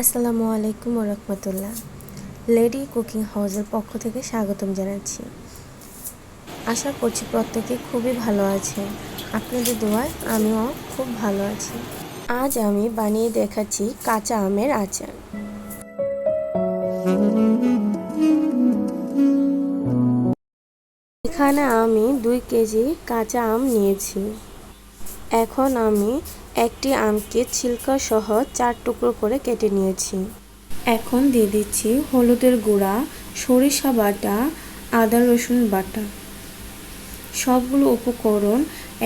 আসসালামু আলাইকুম ওয়া রাহমাতুল্লাহ। লেডি কুকিং হাউসের পক্ষ থেকে স্বাগতম জানাচ্ছি। আশা করছি প্রত্যেকে খুবই ভালো আছে। আপনাদের দোয়ায় আমিও খুব ভালো আছি। আজ আমি বানিয়ে দেখাচ্ছি কাঁচা আমের আচার। এখানে আমি 2 কেজি কাঁচা আম নিয়েছি। এখন আমি একটি আমকে ছিলকা সহ 4 টুকরো করে কেটে নিয়েছি। এখন দিয়ে দিচ্ছি হলুদের গুঁড়া, সরিষা বাটা, আদা রসুন বাটা। সবগুলো উপকরণ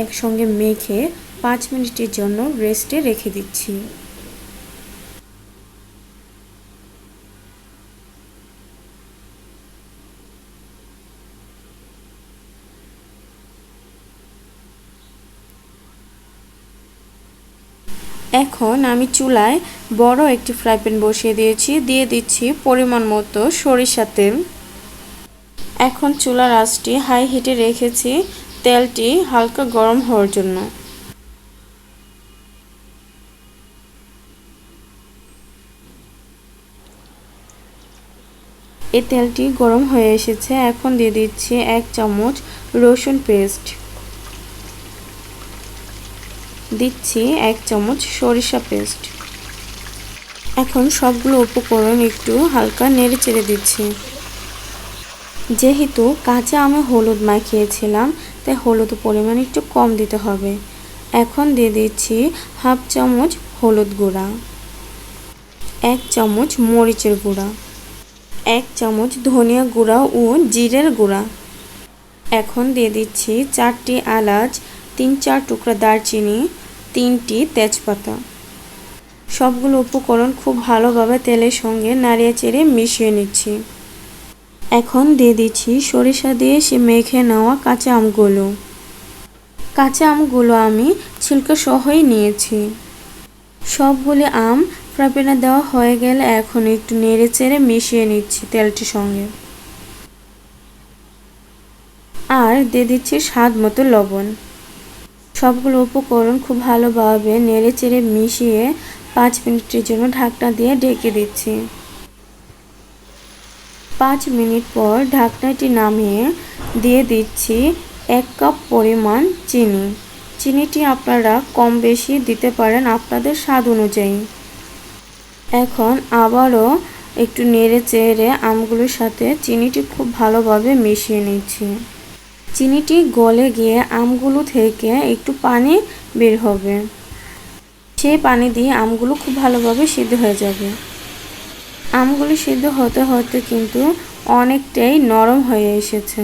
একসঙ্গে মেখে 5 মিনিটের জন্য রেস্টে রেখে দিচ্ছি। এখন আমি চুলায় বড় একটি ফ্রাই প্যান বসিয়ে দিয়েছি। দিয়ে দিচ্ছি পরিমাণ মতো সরিষা তেল। এখন চুলার আঁচটি হাই হিটে রেখেছি তেলটি হালকা গরম হওয়ার জন্য। এই তেলটি গরম হয়ে এসেছে। এখন দিয়ে দিচ্ছি 1 চামচ রসুন পেস্ট, দিচ্ছি 1 চামচ সরিষা পেস্ট। এখন সবগুলো উপকরণ একটু হালকা নেড়ে চেড়ে দিচ্ছি। যেহেতু কাঁচা আমে হলুদ মাখিয়েছিলাম তাই হলুদের পরিমাণ একটু কম দিতে হবে। এখন দিয়ে দিচ্ছি 1/2 চামচ হলুদ গুঁড়া, 1 চামচ মরিচের গুঁড়া, 1 চামচ ধনিয়া গুঁড়া ও জিরের গুঁড়া। এখন দিয়ে দিচ্ছি 4টি এলাচ, 3-4 টুকরা দারচিনি, 3টি তেজপাতা। সবগুলো উপকরণ খুব ভালোভাবে তেলের সঙ্গে নাড়িয়ে চেড়ে মিশিয়ে নিচ্ছি। এখন দিয়ে দিচ্ছি সরিষা দিয়ে মেখে নেওয়া কাঁচা আমগুলো। কাঁচা আমগুলো আমি ছিলকা সহই নিয়েছি। সবগুলি আম ফ্রাই প্যানে দেওয়া হয়ে গেলে এখন একটু নেড়ে চেড়ে মিশিয়ে নিচ্ছি তেলটির সঙ্গে। আর দিয়ে দিচ্ছি স্বাদ মতো লবণ। সবগুলো উপকরণ খুব ভালোভাবে নেড়ে চেড়ে মিশিয়ে 5 মিনিটের জন্য ঢাকনা দিয়ে ঢেকে দিচ্ছি। 5 মিনিট পর ঢাকনাটি নামিয়ে দিয়ে দিচ্ছি 1 কাপ পরিমাণ চিনি। চিনিটি আপনারা কম বেশি দিতে পারেন আপনাদের স্বাদ অনুযায়ী। এখন আবারও একটু নেড়ে চেড়ে আমগুলোর সাথে চিনিটি খুব ভালোভাবে মিশিয়ে নিচ্ছি। চিনিটি গলে গিয়ে আমগুলো থেকে একটু পানি বের হবে। সেই পানি দিয়ে আমগুলো খুব ভালোভাবে সিদ্ধ হয়ে যাবে। আমগুলো সিদ্ধ হতে হতে কিন্তু অনেকটাই নরম হয়ে এসেছে।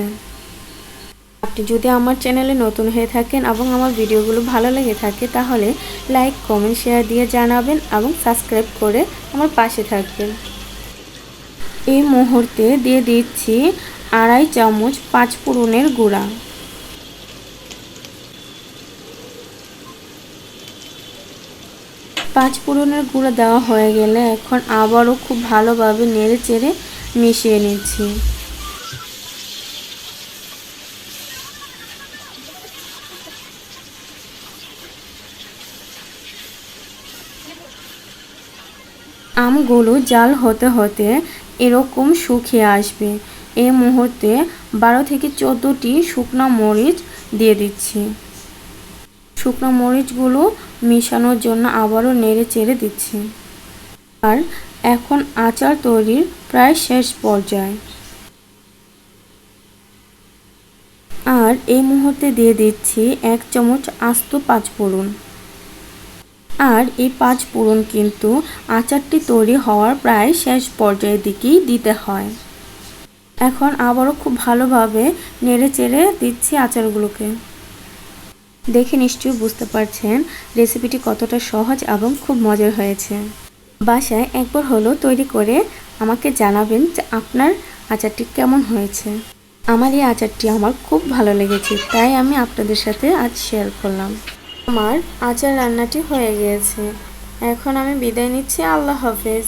আপনি যদি আমার চ্যানেলে নতুন হয়ে থাকেন এবং আমার ভিডিওগুলো ভালো লেগে থাকে তাহলে লাইক, কমেন্ট, শেয়ার দিয়ে জানাবেন এবং সাবস্ক্রাইব করে আমার পাশে থাকবেন। এই মুহূর্তে দিয়ে দিচ্ছি 2.5 চামচ 5 ফোড়নের গুঁড়া। পাঁচ ফোড়নের গুঁড়া দেওয়া হয়ে গেলে এখন আবারও খুব ভালোভাবে নেড়ে চেড়ে মিশিয়ে নিচ্ছি। আমগুলো জাল হতে হতে এরকম শুকিয়ে আসবে। এই মুহূর্তে 12 থেকে 14টি শুকনো মরিচ দিয়ে দিচ্ছি। শুকনো মরিচগুলো মিশানোর জন্য আবারও নেড়ে চেড়ে দিচ্ছি। আর এখন আচার তৈরির প্রায় শেষ পর্যায়ে। আর এই মুহূর্তে দিয়ে দিচ্ছি 1 চামচ আস্ত 5 ফোড়ন। আর এই 5 ফোড়ন কিন্তু আচারটি তৈরি হওয়ার প্রায় শেষ পর্যায়ের দিকেই দিতে হয়। এখন আবারও খুব ভালোভাবে নেড়ে চেড়ে দিচ্ছি আচারগুলোকে। দেখে নিশ্চয়ই বুঝতে পারছেন রেসিপিটি কতটা সহজ এবং খুব মজার হয়েছে। বাসায় একবার হলো তৈরি করে আমাকে জানাবেন যে আপনার আচারটি কেমন হয়েছে। আমার এই আচারটি আমার খুব ভালো লেগেছে তাই আমি আপনাদের সাথে আজ শেয়ার করলাম। আমার আচার রান্নাটি হয়ে গিয়েছে। এখন আমি বিদায় নিচ্ছি। আল্লাহ হাফেজ।